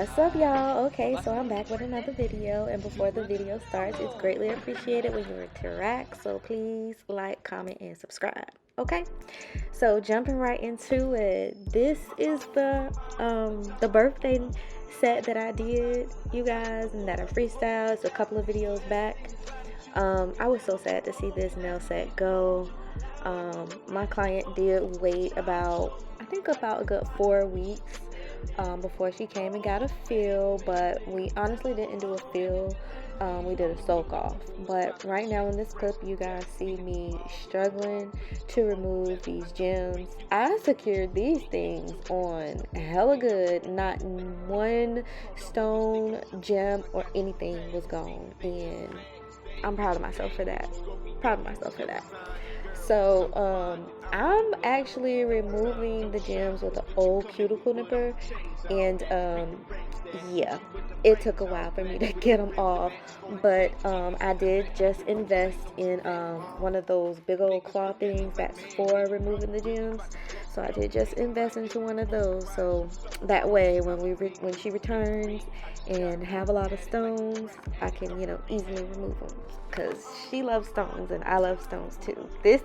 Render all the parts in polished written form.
What's up, y'all? Okay, so I'm back with another video, and before the video starts, it's greatly appreciated when you interact, so please like, comment, and subscribe. Okay, so jumping right into it, this is the birthday set that I did, you guys, and that I freestyled. It's a couple of videos back. I was so sad to see this nail set go. My client did wait about a good 4 weeks before she came and got a fill, but we honestly didn't do a fill. We did a soak off. But right now in this clip, you guys see me struggling to remove these gems. I secured these things on hella good. Not one stone, gem, or anything was gone, and I'm proud of myself for that. So I'm actually removing the gems with an old cuticle nipper, and yeah, it took a while for me to get them off, but I did just invest in one of those big old claw things that's for removing the gems. So I did just invest into one of those, so that way when she returns and have a lot of stones, I can easily remove them, because she loves stones and I love stones too. This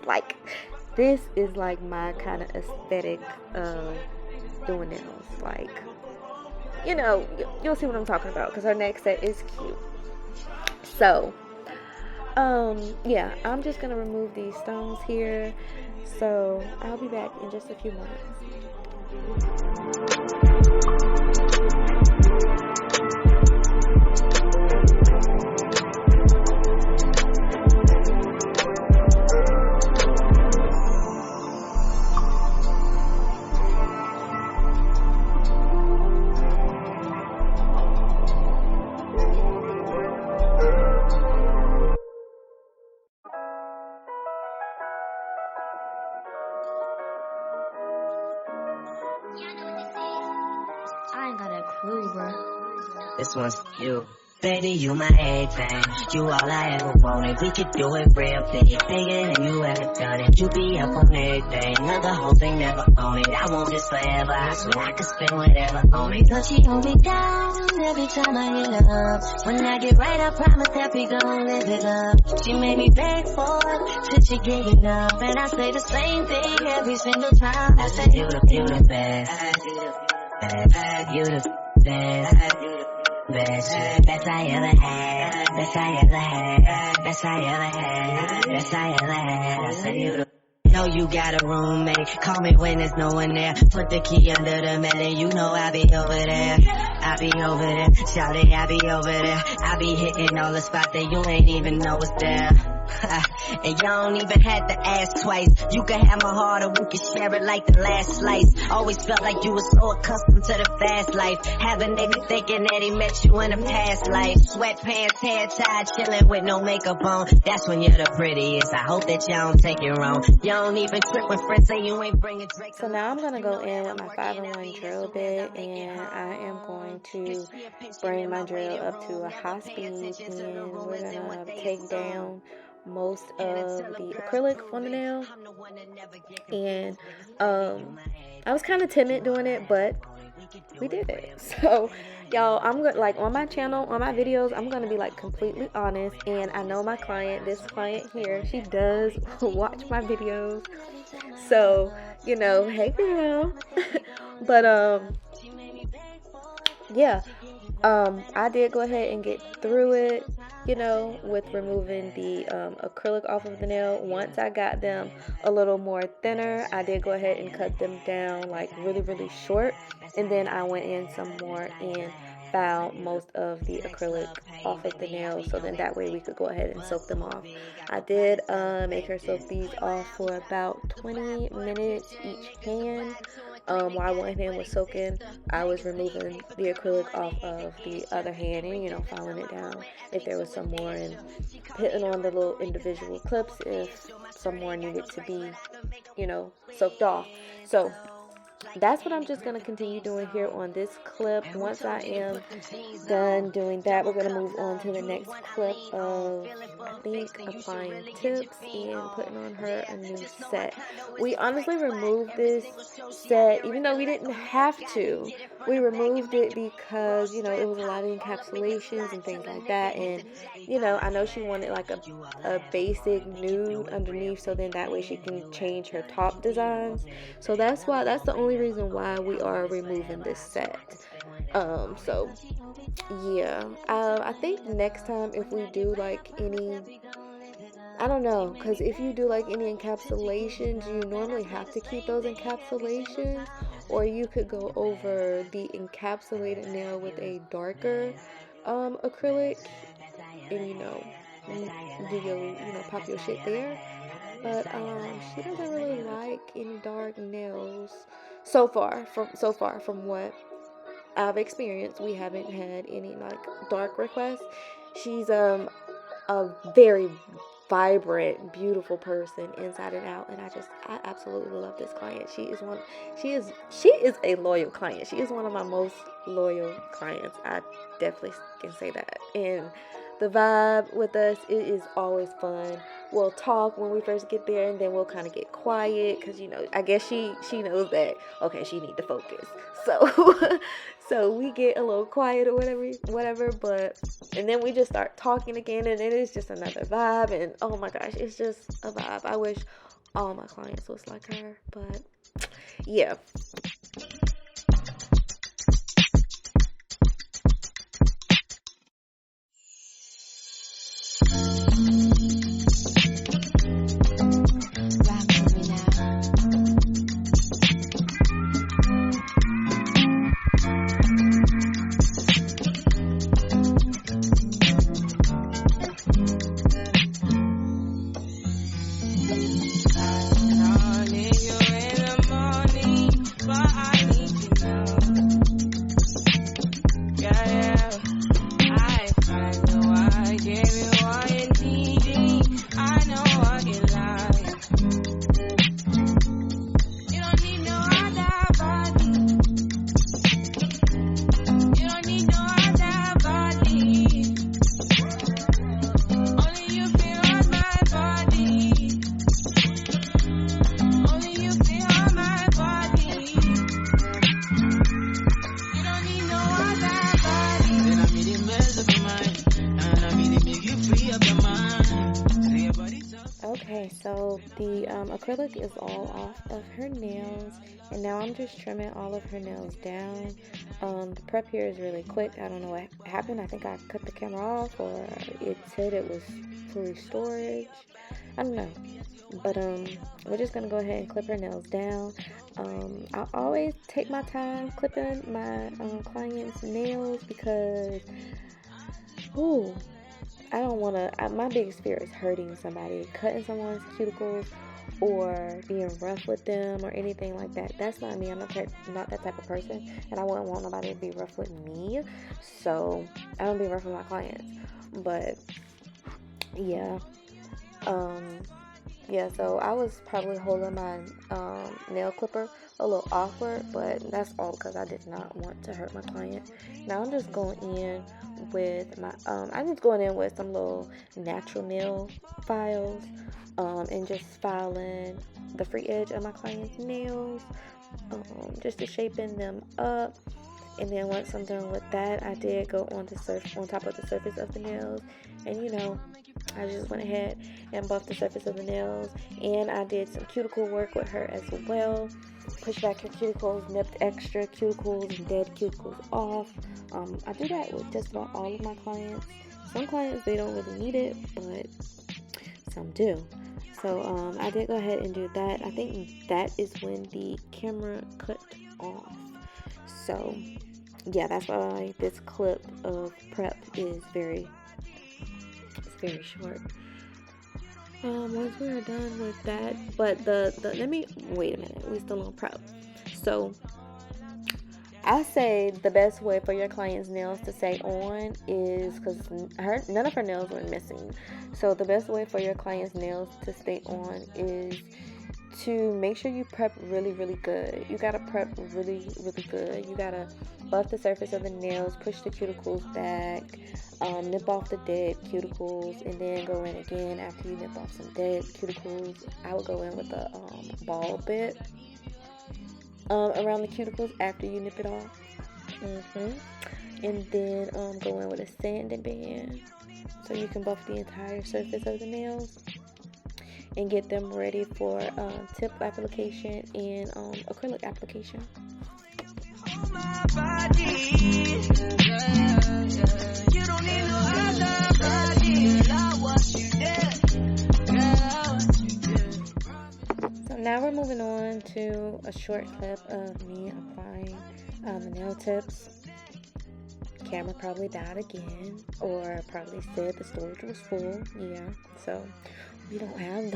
is like my kind of aesthetic of doing nails. Like, you'll see what I'm talking about, because her next set is cute. So yeah, I'm just gonna remove these stones here, so I'll be back in just a few moments. I ain't got a clue, bro. This one's for you. Baby, you my everything. You all I ever wanted. We could do it real big, bigger than you ever done it. You be up on everything. Another whole thing never own it. I want this forever. I swear I could spend whatever on it. Cause she hold me down every time I hit her up. When I get right, I promise that we gon' live it up. She made me beg for it till she gave it up. And I say the same thing every single time. I say you the best. You the best. Best I ever had. Best I ever had. Best I ever had. Best I ever had. I said you the. Know you got a roommate. Call me when there's no one there. Put the key under the mat and you know I be over there. I be over there. Shawty, I be over there. I be hitting all the spots that you ain't even know was there. And you don't even have to ask twice. You can have my heart or we can share it like the last slice. Always felt like you were so accustomed to the fast life. Having niggas thinking that he met you in a past life. Sweatpants, hair tied, chilling with no makeup on. That's when you're the prettiest. I hope that you don't take it wrong. You don't even trip when friends say you ain't bringing Drake. So now I'm going to go in with my 5-in-1 drill bit, and I am going to bring my drill up to a high speed, and we're going to take down most of the acrylic on the nail. And I was kind of timid doing it, but we did it. So y'all, I'm gonna, like, on my channel, on my videos, I'm gonna be like completely honest. And I know my client, this client here, she does watch my videos, so hey girl. But yeah, I did go ahead and get through it, with removing the acrylic off of the nail. Once I got them a little more thinner, I did go ahead and cut them down like really, really short. And then I went in some more and filed most of the acrylic off of the nails, so then that way we could go ahead and soak them off. I did make her soak these off for about 20 minutes each hand. While one hand was soaking, I was removing the acrylic off of the other hand and filing it down if there was some more, and hitting on the little individual clips if some more needed to be soaked off. So that's what I'm just going to continue doing here on this clip. Once I am done doing that, we're going to move on to the next clip of, I think, applying tips and putting on her a new set. We honestly removed this set, even though we didn't have to. we removed it because, it was a lot of encapsulations and things like that. And, I know she wanted like a basic nude underneath, so then that way she can change her top designs. So that's the only reason why we are removing this set. So yeah, I think next time if we do like any, I don't know, because if you do like any encapsulations, you normally have to keep those encapsulations, or you could go over the encapsulated nail with a darker acrylic, and do your pop your shit there. But she doesn't really like any dark nails so far from what I've experienced. We haven't had any like dark requests. She's a very vibrant, beautiful person inside and out, and I absolutely love this client. She is a loyal client. She is one of my most loyal clients. I definitely can say that. And the vibe with us, it is always fun. We'll talk when we first get there, and then we'll kind of get quiet because I guess she knows that, okay, she need to focus. So so we get a little quiet or whatever, but and then we just start talking again, and it is just another vibe. And oh my gosh, it's just a vibe. I wish all my clients was like her, but yeah. Okay, so the acrylic is all off of her nails, and now I'm just trimming all of her nails down. The prep here is really quick. I don't know what happened. I think I cut the camera off, or it said it was fully storage. I don't know. But we're just gonna go ahead and clip her nails down. I always take my time clipping my clients' nails because, ooh, I don't want to. My biggest fear is hurting somebody, cutting someone's cuticles, or being rough with them, or anything like that. That's not me. I'm not that type of person, and I wouldn't want nobody to be rough with me. So I don't be rough with my clients. But yeah, So I was probably holding my nail clipper a little awkward, but that's all because I did not want to hurt my client. Now I'm just going in with some little natural nail files, and just filing the free edge of my client's nails, just to shaping them up. And then once I'm done with that, I did go on top of the surface of the nails, and I just went ahead and buffed the surface of the nails, and I did some cuticle work with her as well. Pushed back her cuticles, nipped extra cuticles and dead cuticles off. I do that with just about all of my clients. Some clients, they don't really need it, but some do. So I did go ahead and do that. I think that is when the camera cut off. So yeah, that's why this clip of prep is very short. Once we are done with that, but let me wait a minute. We still on prep. So I say the best way for your client's nails to stay on is, because none of her nails were missing. So the best way for your client's nails to stay on is to make sure you prep really, really good. You gotta prep really, really good. You gotta buff the surface of the nails, push the cuticles back, nip off the dead cuticles, and then go in again after you nip off some dead cuticles. I would go in with a ball bit around the cuticles after you nip it off. And then go in with a sanding band so you can buff the entire surface of the nails and get them ready for tip application and acrylic application. So now we're moving on to a short clip of me applying the nail tips. Camera probably died again, or probably said the storage was full. Yeah, so we don't have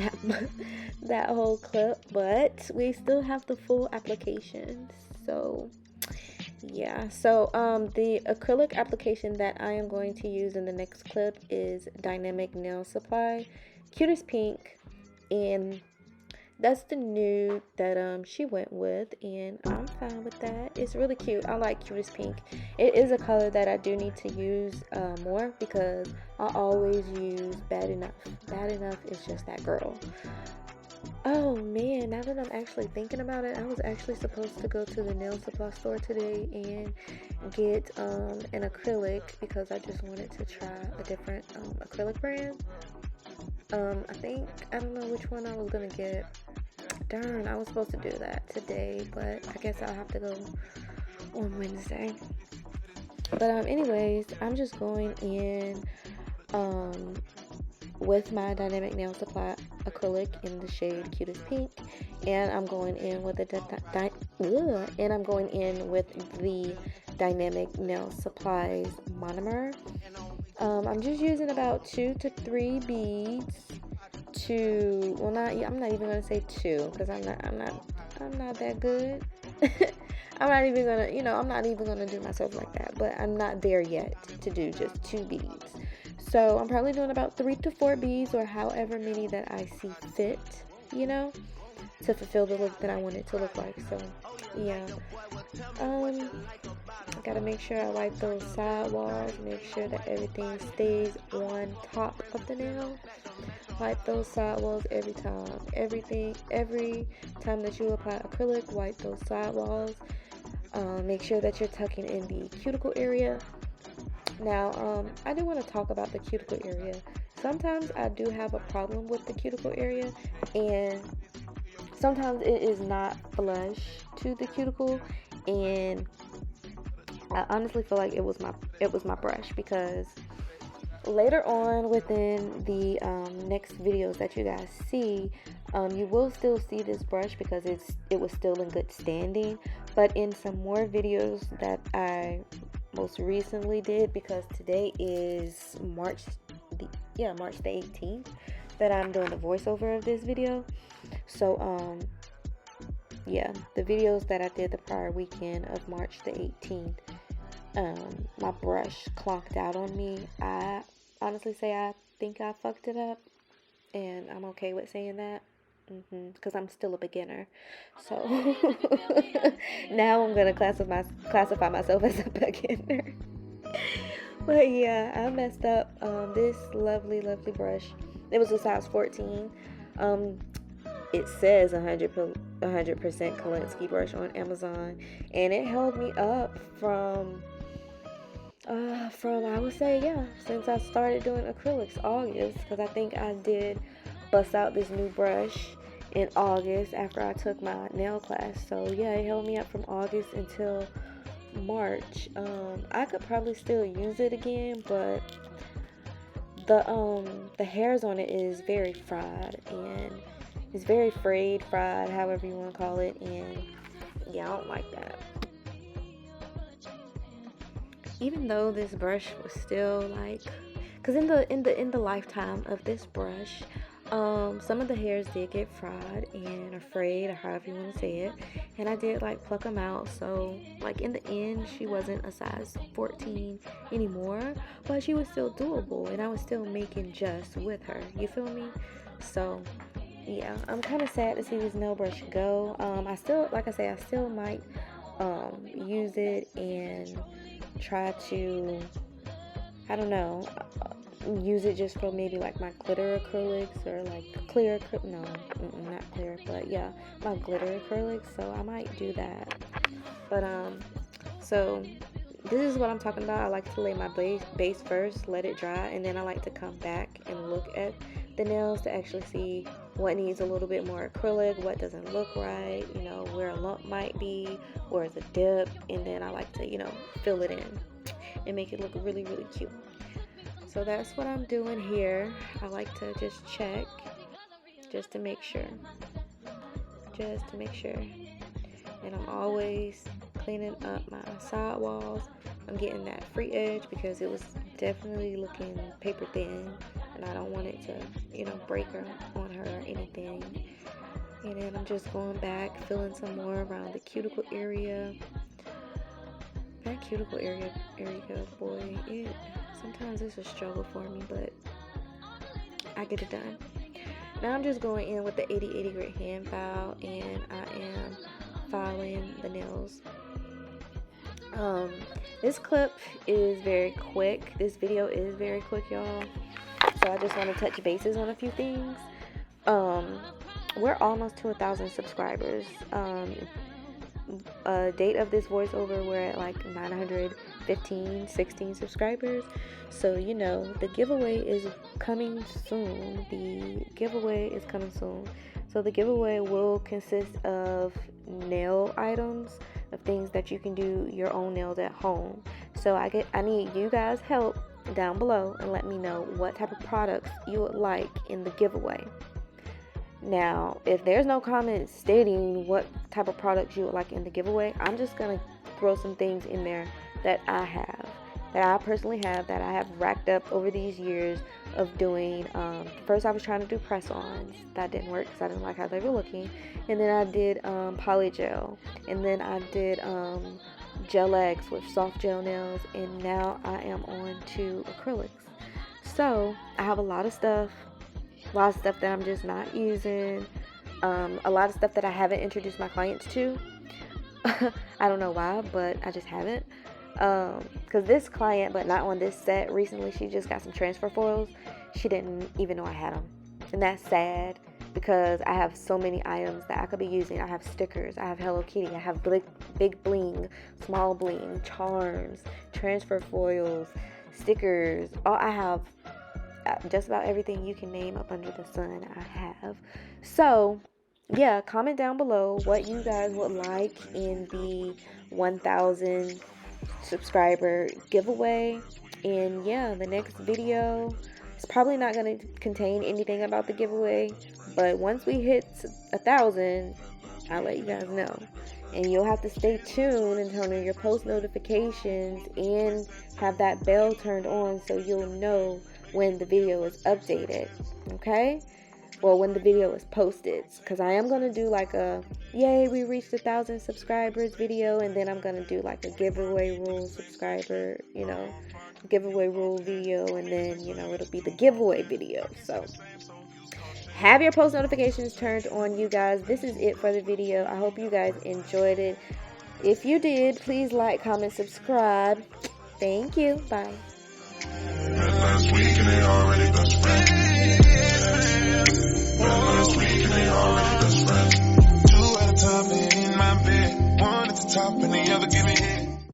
that whole clip, but we still have the full application. So yeah, so the acrylic application that I am going to use in the next clip is Dynamic Nail Supply Cutest Pink, and that's the nude that she went with, and I'm fine with that. It's really cute. I like Cutest Pink. It is a color that I do need to use more, because I always use Bad Enough. Bad Enough is just that girl. Oh man, now that I'm actually thinking about it, I was actually supposed to go to the nail supply store today and get an acrylic, because I just wanted to try a different acrylic brand. I don't know which one I was gonna get. Darn, I was supposed to do that today, but I guess I'll have to go on Wednesday. But anyways, I'm just going in with my Dynamic Nail Supply acrylic in the shade Cutest Pink, and I'm going in with the Dynamic Nail Supplies MONOMMER. I'm just using about 2 to 3 beads. I'm not even gonna say 2, because I'm not that good. I'm not even gonna do myself like that, but I'm not there yet to do just 2 beads. So I'm probably doing about 3 to 4 beads, or however many that I see fit, to fulfill the look that I want it to look like. So yeah, I gotta make sure I wipe those side walls, make sure that everything stays on top of the nail. Wipe those side walls every time. Every time that you apply acrylic, wipe those side walls. Make sure that you're tucking in the cuticle area. Now, I do want to talk about the cuticle area. Sometimes I do have a problem with the cuticle area, and sometimes it is not flush to the cuticle, and I honestly feel like it was my brush, because later on within the next videos that you guys see, you will still see this brush, because it was still in good standing. But in some more videos that I most recently did, because today is March the 18th that I'm doing the voiceover of this video. So yeah, the videos that I did the prior weekend of March the 18th, my brush clonked out on me. I honestly say I think I fucked it up, and I'm okay with saying that, because I'm still a beginner. So now I'm gonna classify myself as a beginner. But yeah, I messed up. This lovely brush, it was a size 14. It says 100% Kolinsky brush on Amazon, and it held me up from I would say, yeah, since I started doing acrylics, August, because I think I did bust out this new brush in August after I took my nail class. So yeah, it held me up from August until March. I could probably still use it again, but the hairs on it is very fried, and it's very frayed, fried, however you want to call it, and yeah, I don't like that. Even though this brush was still like, because in the lifetime of this brush, some of the hairs did get fried and or frayed, or however you want to say it, and I did like pluck them out. So like in the end, she wasn't a size 14 anymore, but she was still doable, and I was still making just with her, you feel me? So yeah, I'm kind of sad to see this nail brush go. I still, like I say, I still might use it and try to, I don't know, use it just for maybe like my glitter acrylics, or like clear no, not clear, but yeah, my glitter acrylics. So I might do that. But so this is what I'm talking about. I like to lay my base first, let it dry, and then I like to come back and look at the nails to actually see what needs a little bit more acrylic, what doesn't look right, you know, where a lump might be, or is a dip, and then I like to, you know, fill it in and make it look really, really cute. So that's what I'm doing here. I like to just check just to make sure. And I'm always cleaning up my side walls. I'm getting that free edge because it was definitely looking paper thin, and I don't want it to, you know, break her on her or anything. And then I'm just going back, filling some more around the cuticle area. That cuticle area, boy, sometimes it's a struggle for me, but I get it done. Now I'm just going in with the 80/80 grit hand file, and I am filing the nails. This clip is very quick. This video is very quick, y'all. So I just want to touch bases on a few things. We're almost to 1,000 subscribers. Date of this voiceover, we're at like 916 subscribers. So, you know, the giveaway is coming soon. So the giveaway will consist of nail items, of things that you can do your own nails at home. So I need you guys' help down below and let me know what type of products you would like in the giveaway. Now, if there's no comments stating what type of products you would like in the giveaway, I'm just going to throw some things in there that I personally have, that I have racked up over these years of doing. First, I was trying to do press-ons. That didn't work because I didn't like how they were looking. And then I did polygel. And then I did gel X with soft gel nails. And now I am on to acrylics. So, I have a lot of stuff that I'm just not using, a lot of stuff that I haven't introduced my clients to. I don't know why, but I just haven't, because this client, but not on this set, recently she just got some transfer foils. She didn't even know I had them, and that's sad because I have so many items that I could be using. I have stickers, I have Hello Kitty, I have big bling, small bling, charms, transfer foils, stickers. I have just about everything you can name up under the sun, I have. So yeah, comment down below what you guys would like in the 1,000 subscriber giveaway. And yeah, the next video is probably not going to contain anything about the giveaway, but once we hit 1,000, I'll let you guys know. And you'll have to stay tuned and turn on your post notifications and have that bell turned on so you'll know when the video is updated, okay? Well, when the video is posted, because I am going to do like a yay, we reached 1,000 subscribers video, and then I'm going to do like a giveaway rule subscriber, you know, giveaway rule video, and then, you know, it'll be the giveaway video. So have your post notifications turned on, you guys. This is it for the video. I hope you guys enjoyed it. If you did, please like, comment, subscribe. Thank you. Bye. Last week and they already best friends. Last week and they already best friends. Two at a time in my bed. One at the top and the other giving